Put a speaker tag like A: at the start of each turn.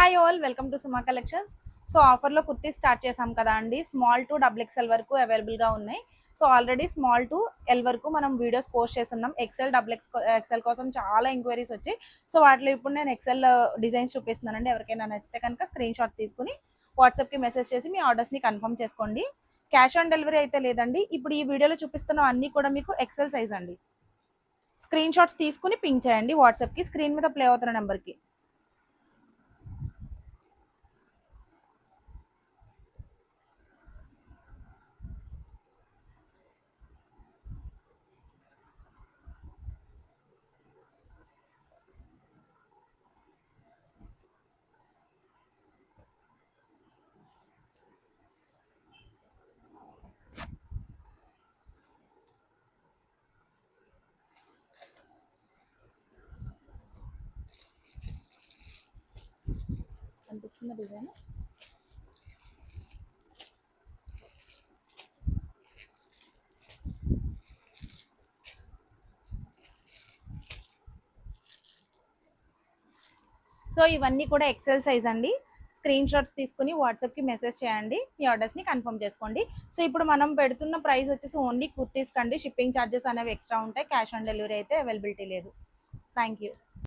A: Hi all, welcome to Suma collections. So ఆఫర్లో kurti start చేసాం కదా అండి. స్మాల్ టు XXL వరకు అవైలబుల్గా ఉన్నాయి. So already small to L వరకు మనం వీడియోస్ పోస్ట్ చేస్తున్నాం. XL కోసం చాలా ఎంక్వైరీస్ వచ్చాయి. సో వాటిలో ఇప్పుడు నేను XL డిజైన్స్ చూపిస్తున్నానండి. ఎవరికైనా నచ్చితే కనుక స్క్రీన్ షాట్ తీసుకుని వాట్సాప్కి మెసేజ్ చేసి మీ ఆర్డర్స్ని కన్ఫర్మ్ చేసుకోండి. క్యాష్ ఆన్ డెలివరీ అయితే లేదండి. ఇప్పుడు ఈ వీడియోలో చూపిస్తున్న అన్నీ కూడా మీకు XL సైజ్ అండి. స్క్రీన్ షాట్స్ తీసుకుని పింక్ చేయండి వాట్సాప్కి, స్క్రీన్ మీద ప్లే అవుతున్న నెంబర్కి. కనిపిస్తున్న డిజైన్ సో ఇవన్నీ కూడా XL సైజ్ అండి. స్క్రీన్ షాట్స్ తీసుకుని వాట్సాప్కి మెసేజ్ చేయండి, మీ ఆర్డర్స్ని కన్ఫర్మ్ చేసుకోండి. సో ఇప్పుడు మనం పెడుతున్న ప్రైస్ వచ్చేసి ఓన్లీ కుర్తీస్ కండి. షిప్పింగ్ ఛార్జెస్ అనేవి ఎక్స్ట్రా ఉంటాయి. క్యాష్ ఆన్ డెలివరీ అయితే అవైలబిలిటీ లేదు. Thank you.